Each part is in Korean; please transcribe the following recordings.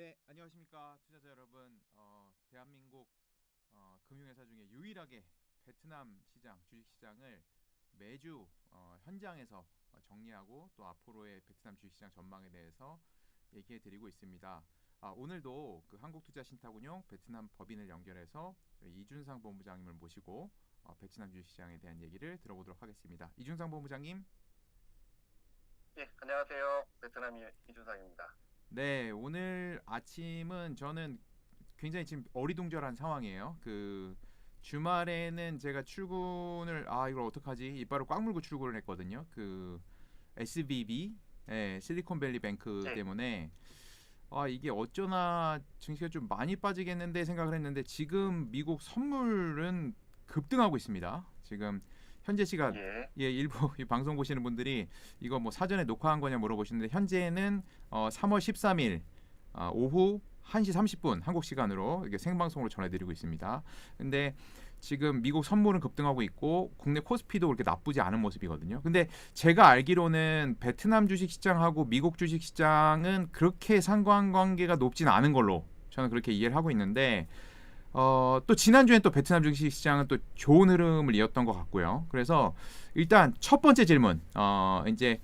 네, 안녕하십니까 투자자 여러분. 대한민국 금융회사 중에 유일하게 베트남 시장, 주식시장을 매주 현장에서 정리하고 또 앞으로의 베트남 주식시장 전망에 대해서 얘기해 드리고 있습니다. 오늘도 그 한국투자신탁운용 베트남 법인을 연결해서 저희 이준상 본부장님을 모시고 베트남 주식시장에 대한 얘기를 들어보도록 하겠습니다. 이준상 본부장님. 예, 안녕하세요. 베트남 이준상입니다. 네, 오늘 아침은 저는 굉장히 지금 어리둥절한 상황이에요. 그 주말에는 제가 출근을 이걸 어떡하지? 이빨을 꽉 물고 출근을 했거든요. 그 SVB, 실리콘밸리 뱅크 예, 때문에 이게 어쩌나 증시가 좀 많이 빠지겠는데 생각을 했는데 지금 미국 선물은 급등하고 있습니다. 지금 현재 시각 예, 일부 이 방송 보시는 분들이 이거 뭐 사전에 녹화한 거냐 물어보시는데 현재는 3월 13일 오후 1시 30분 한국 시간으로 이게 생방송으로 전해드리고 있습니다. 근데 지금 미국 선물은 급등하고 있고 국내 코스피도 그렇게 나쁘지 않은 모습이거든요. 근데 제가 알기로는 베트남 주식시장하고 미국 주식시장은 그렇게 상관관계가 높진 않은 걸로 저는 그렇게 이해를 하고 있는데 또 지난주엔 또 베트남 주식시장은 또 좋은 흐름을 이었던 것 같고요. 그래서 일단 첫 번째 질문, 이제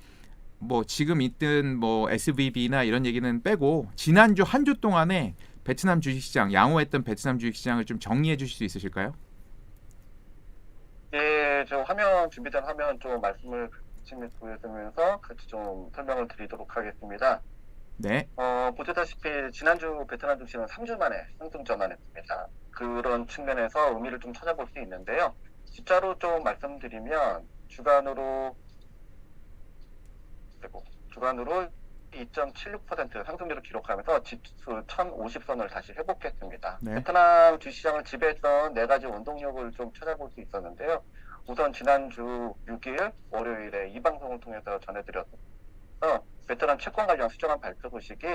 뭐 지금 있든 뭐 SVB나 이런 얘기는 빼고 지난주 한 주 동안에 베트남 주식시장 양호했던 베트남 주식시장을 좀 정리해 주실 수 있으실까요? 예, 저 화면 준비된 화면 좀 말씀을 같이 보여드리면서 같이 좀 설명을 드리도록 하겠습니다. 네, 보셨다시피 지난주 베트남 증시는 3주 만에 상승 전환했습니다. 그런 측면에서 의미를 좀 찾아볼 수 있는데요. 숫자로 좀 말씀드리면 주간으로 2.76% 상승률을 기록하면서 지수 1050선을 다시 회복했습니다. 네, 베트남 주시장을 지배했던 네 가지 원동력을 좀 찾아볼 수 있었는데요. 우선 지난주 6일 월요일에 이 방송을 통해서 전해드렸던 베트남 채권 관련 수정안 발표 소식이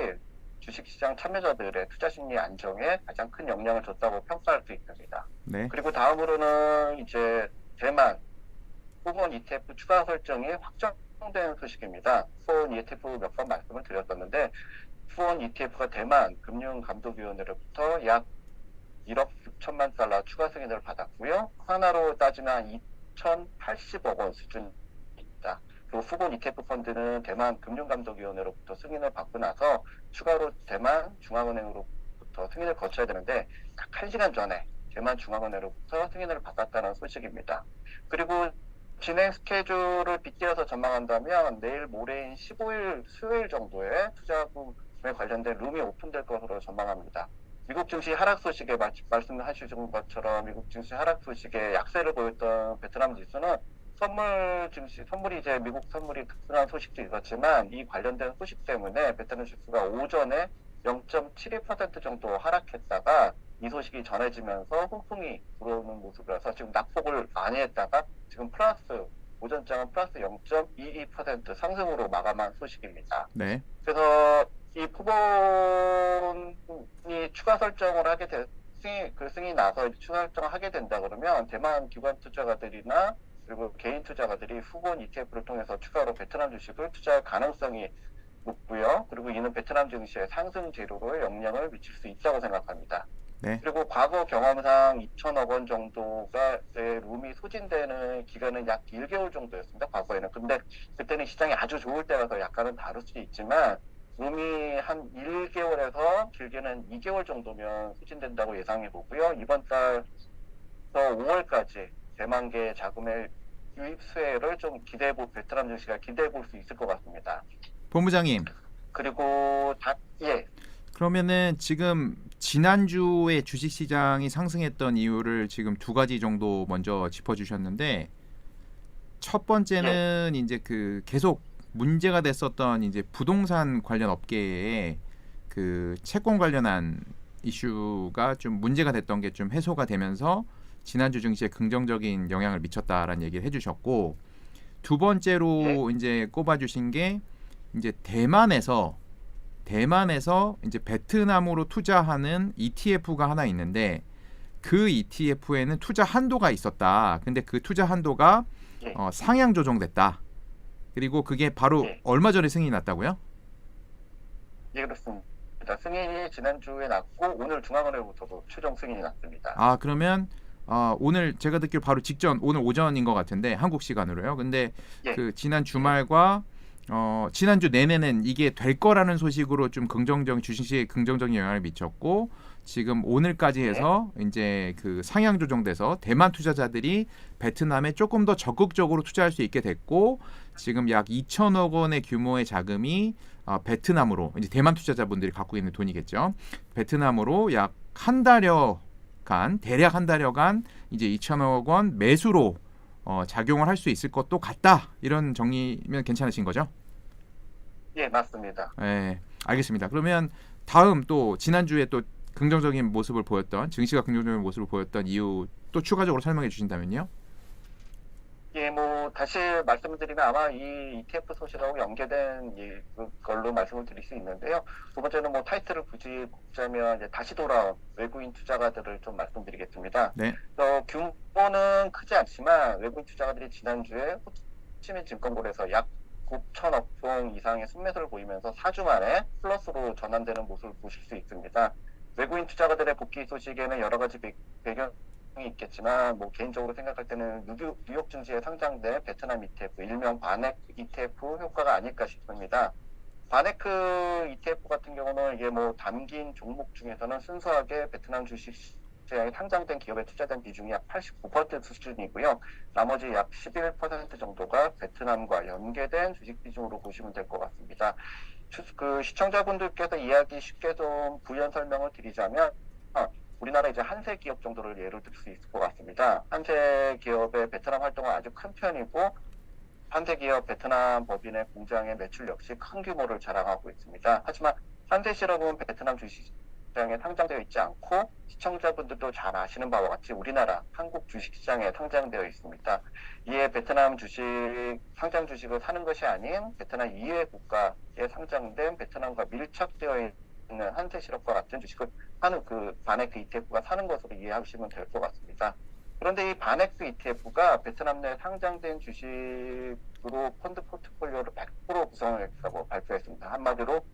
주식시장 참여자들의 투자 심리 안정에 가장 큰 영향을 줬다고 평가할 수 있습니다. 네, 그리고 다음으로는 이제 대만 후원 ETF 추가 설정이 확정된 소식입니다. 후원 ETF 몇 번 말씀을 드렸었는데 후원 ETF가 대만 금융감독위원회로부터 약 1억 6천만 달러 추가 승인을 받았고요. 하나로 따지면 2,080억 원 수준입니다. 그 후원 ETF 펀드는 대만 금융감독위원회로부터 승인을 받고 나서 추가로 대만 중앙은행으로부터 승인을 거쳐야 되는데 약 1시간 전에 대만 중앙은행으로부터 승인을 받았다는 소식입니다. 그리고 진행 스케줄을 빗대어서 전망한다면 내일 모레인 15일 수요일 정도에 투자금에 관련된 룸이 오픈될 것으로 전망합니다. 미국 증시 하락 소식에 말씀하신 것처럼 미국 증시 하락 소식에 약세를 보였던 베트남 지수는 선물이 이제 미국 선물이 급등한 소식도 있었지만 이 관련된 소식 때문에 베트남 지수가 오전에 0.72% 정도 하락했다가 이 소식이 전해지면서 훈풍이 불어오는 모습이라서 지금 낙폭을 많이 했다가 지금 오전장은 플러스 0.22% 상승으로 마감한 소식입니다. 네, 그래서 이 후보이 추가 설정을 하게 승인이 나서 추가 설정을 하게 된다 그러면 대만 기관 투자가들이나 그리고 개인 투자가들이 후보 ETF를 통해서 추가로 베트남 주식을 투자할 가능성이 높고요. 그리고 이는 베트남 증시의 상승 재료로 영향을 미칠 수 있다고 생각합니다. 네, 그리고 과거 경험상 2천억 원 정도가 룸이 소진되는 기간은 약 1개월 정도였습니다. 과거에는. 근데 그때는 시장이 아주 좋을 때라서 약간은 다를 수 있지만 룸이 한 1개월에서 길게는 2개월 정도면 소진된다고 예상해 보고요. 이번 달서 5월까지 대만계 자금의 유입 수혜를 좀 베트남 증시가 기대해 볼 수 있을 것 같습니다. 본부장님. 그리고 예, 그러면은 지금 지난주에 주식시장이 상승했던 이유를 지금 두 가지 정도 먼저 짚어주셨는데 첫 예, 번째는 이제 그 계속 문제가 됐었던 이제 부동산 관련 업계에 그 채권 관련한 이슈가 좀 문제가 됐던 게 좀 해소가 되면서 지난주 증시에 긍정적인 영향을 미쳤다라는 얘기를 해주셨고 두 예, 번째로 이제 꼽아주신 게 이제 대만에서 이제 베트남으로 투자하는 ETF가 하나 있는데 그 ETF에는 투자 한도가 있었다. 근데 그 투자 한도가 예, 상향 조정됐다. 그리고 그게 바로 예, 얼마 전에 승인이 났다고요? 예, 그렇습니다. 승인이 지난주에 났고 오늘 중앙은행부터도 최종 승인이 났습니다. 아, 그러면 오늘 제가 듣기로 바로 직전 오늘 오전인 것 같은데 한국 시간으로요. 근데 예. 그 지난 주말과 지난주 내내는 이게 될 거라는 소식으로 좀 주식시에 긍정적인 영향을 미쳤고 지금 오늘까지 해서 이제 그 상향 조정돼서 대만 투자자들이 베트남에 조금 더 적극적으로 투자할 수 있게 됐고 지금 약 2천억 원의 규모의 자금이 베트남으로 이제 대만 투자자분들이 갖고 있는 돈이겠죠. 베트남으로 약 대략 한 달여간 이제 2천억 원 매수로 작용을 할 수 있을 것도 같다. 이런 정리면 괜찮으신 거죠? 예, 맞습니다. 네, 알겠습니다. 그러면 다음 또 지난주에 또 긍정적인 모습을 보였던 증시가 긍정적인 모습을 보였던 이유 또 추가적으로 설명해 주신다면요? 예, 뭐 다시 말씀을 드리면 아마 이 ETF 소식하고 연계된 걸로 말씀을 드릴 수 있는데요. 두 번째는 뭐 타이틀을 굳이 꼽자면 이제 다시 돌아온 외국인 투자가들을 좀 말씀드리겠습니다. 네. 규모는 크지 않지만 외국인 투자가들이 지난주에 호치민 증권거래소 약 9천억 동 이상의 순매수를 보이면서 4주 만에 플러스로 전환되는 모습을 보실 수 있습니다. 외국인 투자가들의 복귀 소식에는 여러 가지 배경이 있겠지만 뭐 개인적으로 생각할 때는 뉴욕 증시에 상장된 베트남 ETF, 일명 바넥 ETF 효과가 아닐까 싶습니다. 바네크 ETF 같은 경우는 이게 뭐 담긴 종목 중에서는 순수하게 베트남 주식 시장에 상장된 기업에 투자된 비중이 약 89% 수준이고요. 나머지 약 11% 정도가 베트남과 연계된 주식 비중으로 보시면 될 것 같습니다. 그 시청자분들께서 이야기 쉽게 좀 부연 설명을 드리자면 우리나라 이제 한세 기업 정도를 예를 들 수 있을 것 같습니다. 한세 기업의 베트남 활동은 아주 큰 편이고 한세 기업 베트남 법인의 공장의 매출 역시 큰 규모를 자랑하고 있습니다. 하지만 한세실업은 베트남 주식시장에 상장되어 있지 않고 시청자분들도 잘 아시는 바와 같이 우리나라 한국 주식시장에 상장되어 있습니다. 이에 베트남 상장 주식을 사는 것이 아닌 베트남 이외 국가에 상장된 베트남과 밀착되어 있는 한세실업과 같은 주식을 하는 그 바넥스 ETF가 사는 것으로 이해하시면 될 것 같습니다. 그런데 이 바넥스 ETF가 베트남 내 상장된 주식으로 펀드 포트폴리오를 100% 구성했다고 발표했습니다. 한마디로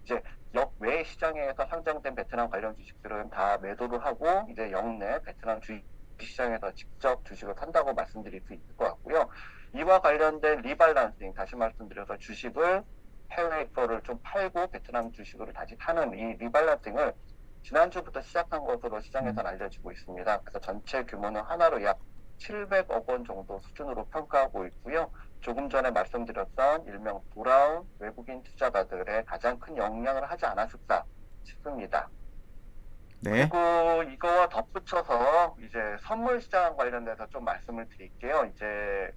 이제 역외 시장에서 상장된 베트남 관련 주식들은 다 매도를 하고 이제 역내 베트남 주식 시장에서 직접 주식을 산다고 말씀드릴 수 있을 것 같고요. 이와 관련된 리밸런싱, 다시 말씀드려서 주식을 해외 거를 좀 팔고 베트남 주식으로 다시 사는 이 리밸런싱을 지난주부터 시작한 것으로 시장에서는 알려지고 있습니다. 그래서 전체 규모는 하나로 약 700억 원 정도 수준으로 평가하고 있고요. 조금 전에 말씀드렸던 일명 돌아온 외국인 투자자들의 가장 큰 영향을 하지 않았을까 싶습니다. 네. 그리고 이거와 덧붙여서 이제 선물 시장 관련돼서 좀 말씀을 드릴게요. 이제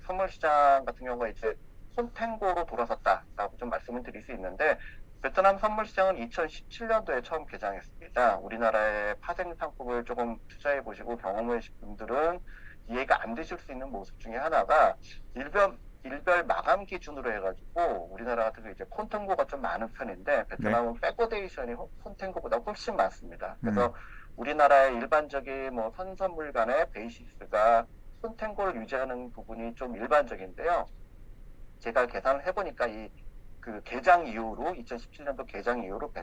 선물 시장 같은 경우가 이제 콘탱고로 돌아섰다라고 좀 말씀을 드릴 수 있는데 베트남 선물 시장은 2017년도에 처음 개장했습니다. 우리나라의 파생 상품을 조금 투자해 보시고 경험해 보신 분들은 이해가 안 되실 수 있는 모습 중에 하나가 일별 마감 기준으로 해가지고 우리나라 같은 경우 이제 콘탱고가 좀 많은 편인데 베트남은 백오데이션이 콘탱고보다 훨씬 많습니다. 그래서 우리나라의 일반적인 뭐 선선물 간의 베이시스가 콘탱고를 유지하는 부분이 좀 일반적인데요. 제가 계산을 해보니까 그 개장 이후로 2017년도 개장 이후로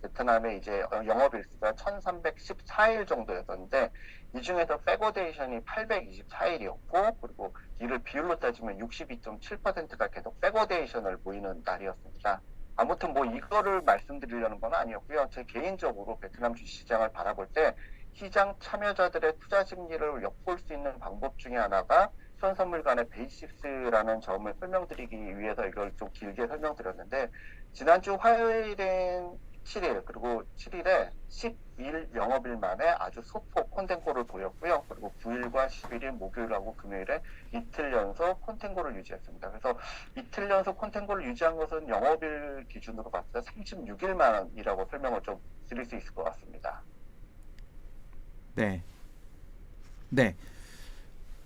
베트남의 이제 영업일수가 1314일 정도였었는데 이 중에서 백오데이션이 824일이었고 그리고 이를 비율로 따지면 62.7%가 계속 백오데이션을 보이는 날이었습니다. 아무튼 뭐 이거를 말씀드리려는 건 아니었고요. 제 개인적으로 베트남 주식시장을 바라볼 때 시장 참여자들의 투자 심리를 엿볼 수 있는 방법 중에 하나가 선선물 간의 베이시스라는 점을 설명드리기 위해서 이걸 좀 길게 설명드렸는데 지난주 화요일인 7일 그리고 7일에 10일 영업일 만에 아주 소폭 콘탱고를 보였고요. 그리고 9일과 11일 목요일하고 금요일에 이틀 연속 콘탱고를 유지했습니다. 그래서 이틀 연속 콘탱고를 유지한 것은 영업일 기준으로 봤을 때 36일 만이라고 설명을 좀 드릴 수 있을 것 같습니다. 네. 네.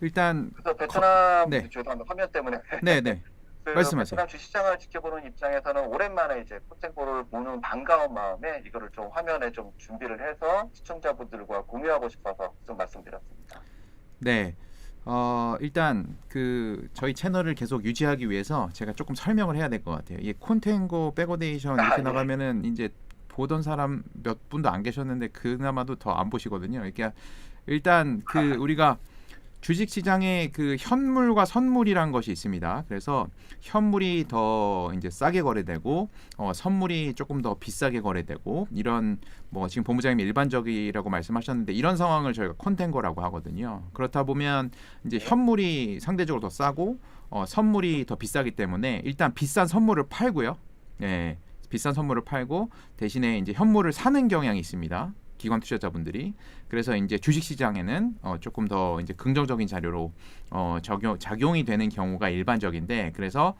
일단 그래서 베트남 네. 죄송합니다. 화면 때문에 네. 말씀하세요. 베트남 주시장을 지켜보는 입장에서는 오랜만에 이제 콘탱고를 보는 반가운 마음에 이거를 좀 화면에 좀 준비를 해서 시청자분들과 공유하고 싶어서 좀 말씀드렸습니다. 네. 일단 그 저희 채널을 계속 유지하기 위해서 제가 조금 설명을 해야 될 것 같아요. 이 콘텐고 백오데이션 이렇게 예. 나가면은 이제 보던 사람 몇 분도 안 계셨는데 그나마도 더 안 보시거든요. 이렇게 일단 그 우리가 주식 시장에 그 현물과 선물이란 것이 있습니다. 그래서 현물이 더 이제 싸게 거래되고 선물이 조금 더 비싸게 거래되고 이런 뭐 지금 본부장님이 일반적이라고 말씀하셨는데 이런 상황을 저희가 콘텐고라고 하거든요. 그렇다 보면 이제 현물이 상대적으로 더 싸고 선물이 더 비싸기 때문에 일단 비싼 선물을 팔고요. 네, 비싼 선물을 팔고 대신에 이제 현물을 사는 경향이 있습니다. 기관 투자자분들이. 그래서 이제 주식 시장에는 조금 더 이제 긍정적인 자료로 작용이 되는 경우가 일반적인데, 그래서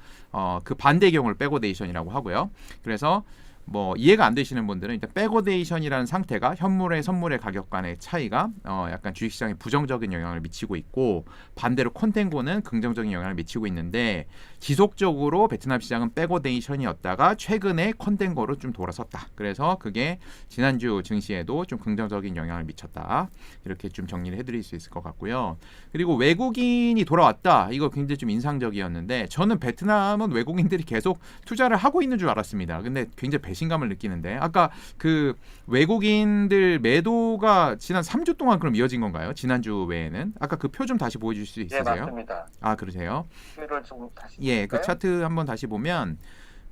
그 반대 경우를 백오데이션이라고 하고요. 그래서 뭐 이해가 안 되시는 분들은 일단 백오데이션이라는 상태가 현물의 선물의 가격 간의 차이가 약간 주식시장에 부정적인 영향을 미치고 있고, 반대로 콘텐고는 긍정적인 영향을 미치고 있는데, 지속적으로 베트남 시장은 백오데이션이었다가 최근에 콘텐고로 좀 돌아섰다. 그래서 그게 지난주 증시에도 좀 긍정적인 영향을 미쳤다. 이렇게 좀 정리를 해드릴 수 있을 것 같고요. 그리고 외국인이 돌아왔다. 이거 굉장히 좀 인상적이었는데, 저는 베트남은 외국인들이 계속 투자를 하고 있는 줄 알았습니다. 근데 굉장히 배신감을 느끼는데, 아까 그 외국인들 매도가 지난 3주 동안 그럼 이어진 건가요? 지난주 외에는? 아까 그 표 좀 다시 보여주실 수 예, 있으세요? 맞습니다. 아, 그러세요? 표를 좀 다시 예, 그 볼까요? 차트 한번 다시 보면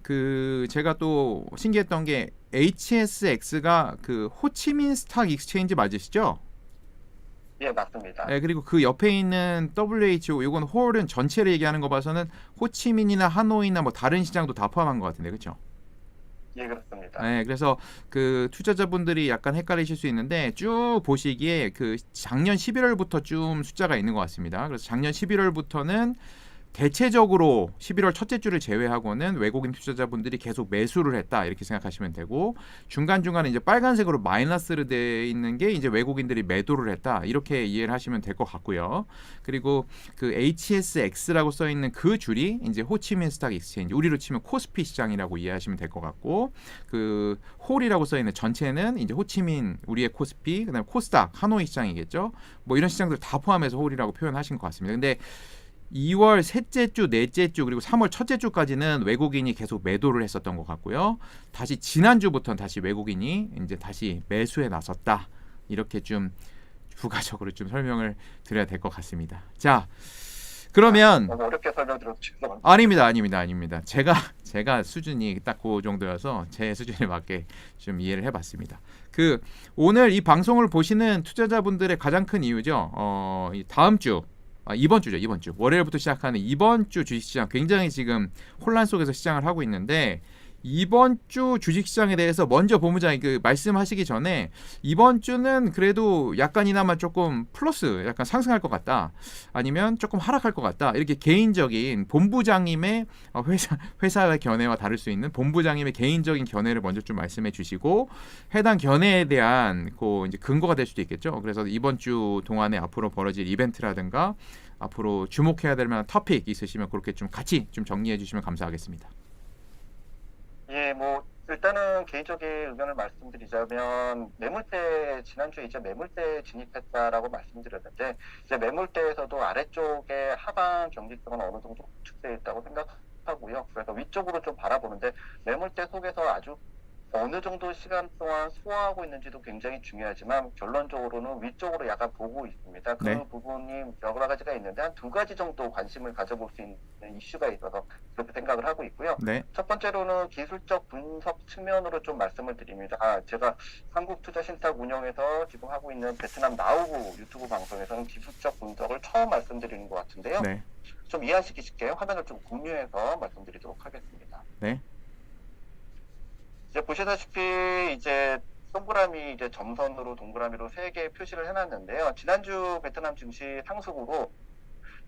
그 제가 또 신기했던 게 HSX가 그 호치민 스탁 익스체인지 맞으시죠? 예, 맞습니다. 예, 그리고 그 옆에 있는 WHO, 이건 홀은 전체를 얘기하는 거 봐서는 호치민이나 하노이나 뭐 다른 시장도 다 포함한 것 같은데, 그렇죠? 예, 그렇습니다. 네, 그래서 그 투자자분들이 약간 헷갈리실 수 있는데, 쭉 보시기에 그 작년 11월부터 좀 숫자가 있는 것 같습니다. 그래서 작년 11월부터는 대체적으로 11월 첫째 주를 제외하고는 외국인 투자자분들이 계속 매수를 했다, 이렇게 생각하시면 되고, 중간중간에 이제 빨간색으로 마이너스로 되어 있는 게 이제 외국인들이 매도를 했다, 이렇게 이해를 하시면 될 것 같고요. 그리고 그 HSX라고 써 있는 그 줄이 이제 호치민 스탁 익스체인지, 우리로 치면 코스피 시장이라고 이해하시면 될 것 같고, 그 홀이라고 써 있는 전체는 이제 호치민, 우리의 코스피, 그다음에 코스닥, 하노이 시장이겠죠. 뭐 이런 시장들 다 포함해서 홀이라고 표현하신 것 같습니다. 근데 2월 셋째 주, 넷째 주, 그리고 3월 첫째 주까지는 외국인이 계속 매도를 했었던 것 같고요. 다시 지난주부터는 다시 외국인이 이제 다시 매수에 나섰다. 이렇게 좀 부가적으로 좀 설명을 드려야 될 것 같습니다. 자, 그러면 너무 어렵게 설명드려서 죄송합니다. 아닙니다. 제가 수준이 딱 그 정도여서 제 수준에 맞게 좀 이해를 해봤습니다. 그 오늘 이 방송을 보시는 투자자분들의 가장 큰 이유죠. 이 다음 주, 이번 주죠. 이번 주 월요일부터 시작하는 이번 주 주식시장, 굉장히 지금 혼란 속에서 시장을 하고 있는데, 이번 주 주식시장에 대해서 먼저 본부장이 그 말씀하시기 전에, 이번 주는 그래도 약간이나마 조금 플러스, 약간 상승할 것 같다, 아니면 조금 하락할 것 같다, 이렇게 개인적인 본부장님의 회사의 견해와 다를 수 있는 본부장님의 개인적인 견해를 먼저 좀 말씀해 주시고, 해당 견해에 대한 그 이제 근거가 될 수도 있겠죠. 그래서 이번 주 동안에 앞으로 벌어질 이벤트라든가 앞으로 주목해야 될 만한 토픽 있으시면 그렇게 좀 같이 좀 정리해 주시면 감사하겠습니다. 예, 뭐 일단은 개인적인 의견을 말씀드리자면, 매물대 지난주에 이제 매물대 진입했다라고 말씀드렸는데, 이제 매물대에서도 아래쪽에 하방 경직성은 어느 정도 구축되어 있다고 생각하고요. 그래서 위쪽으로 좀 바라보는데, 매물대 속에서 아주 어느 정도 시간 동안 소화하고 있는지도 굉장히 중요하지만, 결론적으로는 위쪽으로 약간 보고 있습니다. 그 네. 부분이 여러 가지가 있는데 한 두 가지 정도 관심을 가져볼 수 있는 이슈가 있어서 그렇게 생각을 하고 있고요. 네. 첫 번째로는 기술적 분석 측면으로 좀 말씀을 드립니다. 제가 한국투자신탁 운영에서 지금 하고 있는 베트남 나우부 유튜브 방송에서는 기술적 분석을 처음 말씀드리는 것 같은데요. 네. 좀 이해하시기 쉽게 화면을 좀 공유해서 말씀드리도록 하겠습니다. 네. 이제 보시다시피 이제 동그라미, 이제 점선으로 동그라미로 3개 표시를 해놨는데요. 지난주 베트남 증시 상승으로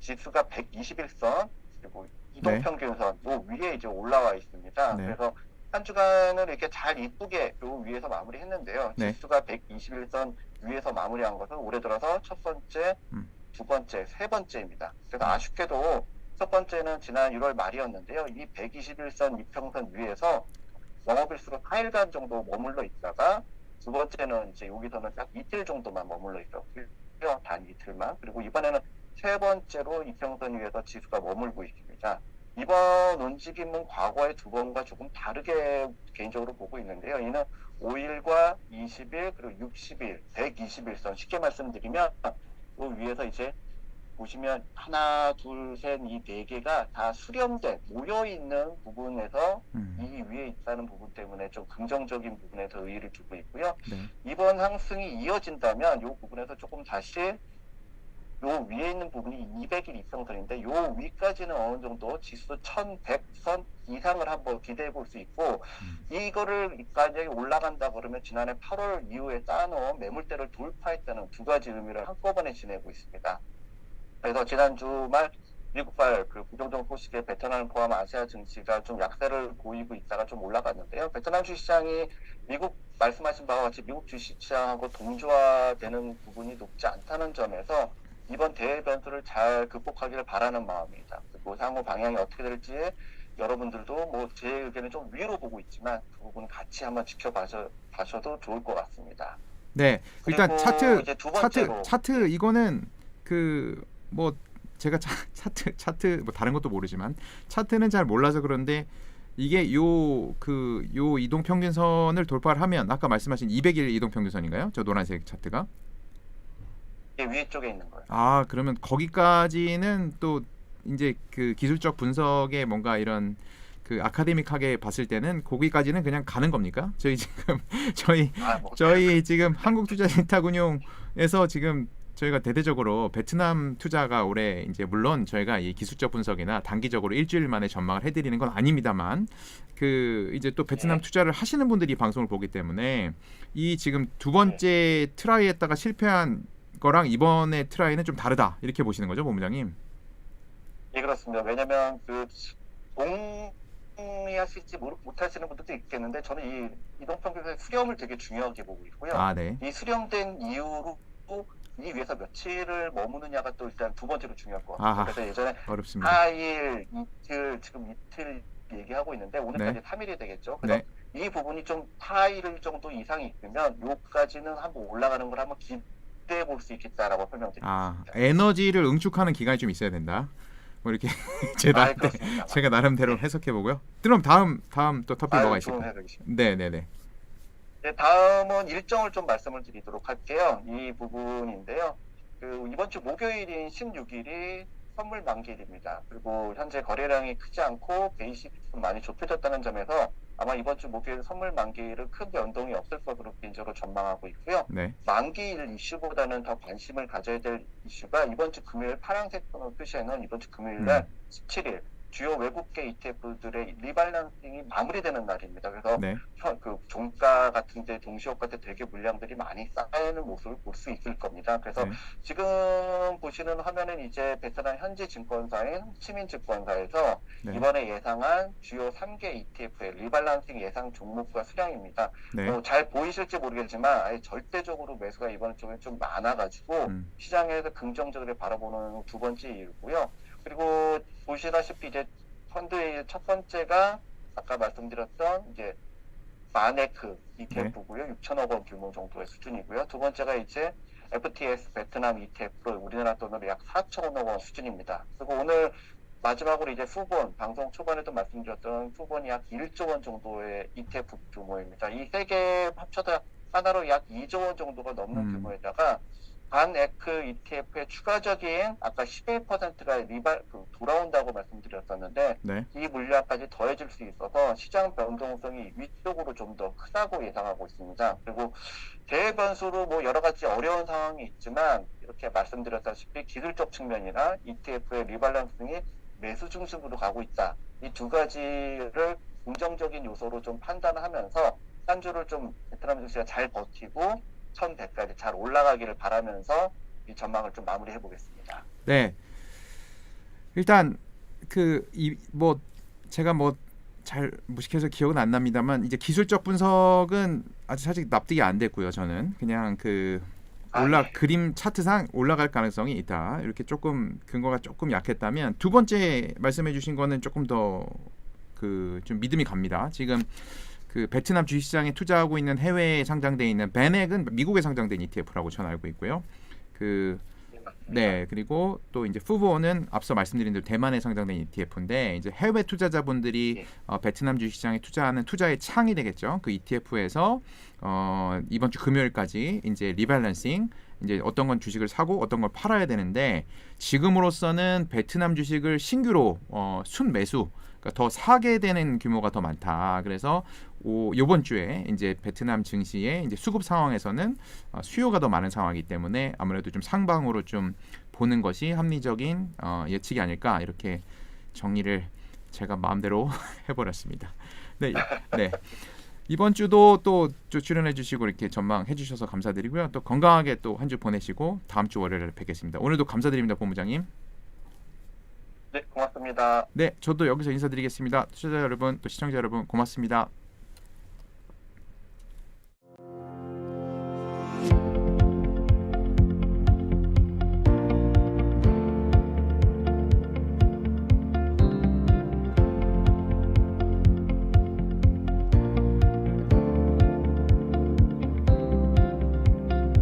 지수가 121선, 그리고 이동평균선 요 위에 이제 올라와 있습니다. 네. 그래서 한 주간을 이렇게 잘 이쁘게 요 위에서 마무리했는데요. 네. 지수가 121선 위에서 마무리한 것은 올해 들어서 첫 번째, 두 번째, 세 번째입니다. 그래서 아쉽게도 첫 번째는 지난 1월 말이었는데요. 이 121선 이평선 위에서 영업일수로 4일간 정도 머물러 있다가, 두 번째는 이제 여기서는 딱 이틀 정도만 머물러 있었고요. 단 이틀만. 그리고 이번에는 세 번째로 이평선 위에서 지수가 머물고 있습니다. 이번 움직임은 과거의 두 번과 조금 다르게 개인적으로 보고 있는데요. 이는 5일과 20일 그리고 60일, 120일선 쉽게 말씀드리면 그 위에서 이제 보시면 하나, 둘, 셋, 이 네 개가 다 수렴된 모여 있는 부분에서 이 위에 있다는 부분 때문에 좀 긍정적인 부분에서 의의를 두고 있고요. 네. 이번 상승이 이어진다면 이 부분에서 조금 다시 요 위에 있는 부분이 200일 이평선인데 요 위까지는 어느 정도 지수 1100선 이상을 한번 기대해 볼 수 있고 이거를 만약에 올라간다 그러면 지난해 8월 이후에 쌓아놓은 매물대를 돌파했다는 두 가지 의미를 한꺼번에 지내고 있습니다. 그래서 지난 주말 미국발 그 부정적 소식에 베트남을 포함한 아시아 증시가 좀 약세를 보이고 있다가 좀 올라갔는데요. 베트남 주시장이 미국 말씀하신 바와 같이 미국 주시장하고 동조화되는 부분이 높지 않다는 점에서 이번 대외 변수를 잘 극복하기를 바라는 마음입니다. 그리고 향후 방향이 어떻게 될지 여러분들도 뭐 제 의견은 좀 위로 보고 있지만 그 부분 같이 한번 지켜봐셔도 좋을 것 같습니다. 네. 일단 그리고 이제 두 번째로 차트 이거는 그 뭐 제가 차트 뭐 다른 것도 모르지만 차트는 잘 몰라서 그런데 이게 요 이동 평균선을 돌파를 하면 아까 말씀하신 200일 이동 평균선인가요? 저 노란색 차트가? 이게 위에 쪽에 있는 거예요. 아, 그러면 거기까지는 또 이제 그 기술적 분석에 뭔가 이런 그 아카데믹하게 봤을 때는 거기까지는 그냥 가는 겁니까? 저희 지금 저희 지금 한국투자신탁운용에서 지금 저희가 대대적으로 베트남 투자가 올해 이제 물론 저희가 이 기술적 분석이나 단기적으로 일주일 만에 전망을 해드리는 건 아닙니다만 그 이제 또 베트남 투자를 하시는 분들이 방송을 보기 때문에 이 지금 두 번째 트라이했다가 실패한 거랑 이번에 트라이는 좀 다르다 이렇게 보시는 거죠, 본부장님? 예, 그렇습니다. 왜냐하면 그 동의하실지 못하시는 분들도 있겠는데 저는 이 이동평균선의 수렴을 되게 중요하게 보고 있고요. 아, 네. 이 수렴된 이후로 이 위에서 며칠을 머무느냐가 또 일단 두 번째로 중요할 것 같아요. 그래서 예전에 어렵습니다. 4일, 이틀, 지금 이틀 얘기하고 있는데 오늘까지 네. 3일이 되겠죠. 그래서 네. 이 부분이 좀 4일 정도 이상이 있으면 요까지는 한번 올라가는 걸 한번 기대해 볼 수 있겠다라고 설명드립니다. 아, 에너지를 응축하는 기간이 좀 있어야 된다. 뭐 이렇게 제가 나름대로 해석해 보고요. 그럼 다음 또 토픽 뭐가 있을까요? 네. 네, 다음은 일정을 좀 말씀을 드리도록 할게요. 이 부분인데요. 그 이번 주 목요일인 16일이 선물 만기일입니다. 그리고 현재 거래량이 크지 않고 베이식이 좀 많이 좁혀졌다는 점에서 아마 이번 주 목요일 선물 만기일은 큰 변동이 없을 것으로 개인적으로 전망하고 있고요. 네. 만기일 이슈보다는 더 관심을 가져야 될 이슈가 이번 주 금요일 파란색 선을 표시해놓은 이번 주 금요일 날 17일 주요 외국계 ETF들의 리밸런싱이 마무리되는 날입니다. 그래서 네. 그 종가 같은데 동시효과 때 되게 물량들이 많이 쌓이는 모습을 볼 수 있을 겁니다. 그래서 네. 지금 보시는 화면은 이제 베트남 현지 증권사인 호치민증권사에서 네. 이번에 예상한 주요 3개 ETF의 리밸런싱 예상 종목과 수량입니다. 네. 잘 보이실지 모르겠지만 아예 절대적으로 매수가 이번 주에 좀 많아가지고 시장에서 긍정적으로 바라보는 두 번째 이유고요. 그리고 보시다시피 이제 펀드의 첫 번째가 아까 말씀드렸던 이제 마네크 ETF고요. 6천억 원 규모 정도의 수준이고요. 두 번째가 이제 FTS 베트남 ETF로 우리나라 돈으로 약 4천억 원 수준입니다. 그리고 오늘 마지막으로 이제 후본, 방송 초반에도 말씀드렸던 후본이 약 1조 원 정도의 ETF 규모입니다. 이 세 개 합쳐서 하나로 약 2조 원 정도가 넘는 규모에다가 반에크 ETF의 추가적인 아까 11%가 돌아온다고 말씀드렸었는데 네. 이 물량까지 더해질 수 있어서 시장 변동성이 위쪽으로 좀 더 크다고 예상하고 있습니다. 그리고 대외 변수로 뭐 여러 가지 어려운 상황이 있지만 이렇게 말씀드렸다시피 기술적 측면이나 ETF의 리밸런싱이 매수 중심으로 가고 있다. 이 두 가지를 긍정적인 요소로 좀 판단하면서 한 주를 좀 베트남 증시가 잘 버티고 1100까지 잘 올라가기를 바라면서 이 전망을 좀 마무리해 보겠습니다. 네. 일단 뭐 제가 뭐 잘 무식해서 기억은 안 납니다만 이제 기술적 분석은 아직 사실 납득이 안 됐고요. 저는 그냥 그림 차트상 올라갈 가능성이 있다. 이렇게 조금 근거가 조금 약했다면 두 번째 말씀해 주신 거는 조금 더 좀 믿음이 갑니다. 지금 그 베트남 주식시장에 투자하고 있는 해외에 상장돼 있는 베넥은 미국에 상장된 ETF라고 저는 알고 있고요. 맞습니다. 네, 그리고 또 이제 푸보는 앞서 말씀드린 대로 대만에 상장된 ETF인데 이제 해외 투자자분들이 예. 베트남 주식시장에 투자하는 투자의 창이 되겠죠. 그 ETF에서 이번 주 금요일까지 이제 리밸런싱 이제 어떤 건 주식을 사고 어떤 걸 팔아야 되는데 지금으로서는 베트남 주식을 신규로 순매수 그러니까 더 사게 되는 규모가 더 많다. 그래서 이번 주에 이제 베트남 증시의 이제 수급 상황에서는 수요가 더 많은 상황이기 때문에 아무래도 좀 상방으로 좀 보는 것이 합리적인 예측이 아닐까 이렇게 정리를 제가 마음대로 해버렸습니다. 네, 네. 이번 주도 또 출연해 주시고 이렇게 전망해 주셔서 감사드리고요. 또 건강하게 또 한 주 보내시고 다음 주 월요일에 뵙겠습니다. 오늘도 감사드립니다, 본부장님. 네, 고맙습니다. 네, 저도 여기서 인사드리겠습니다. 투자자 여러분, 또 시청자 여러분 고맙습니다.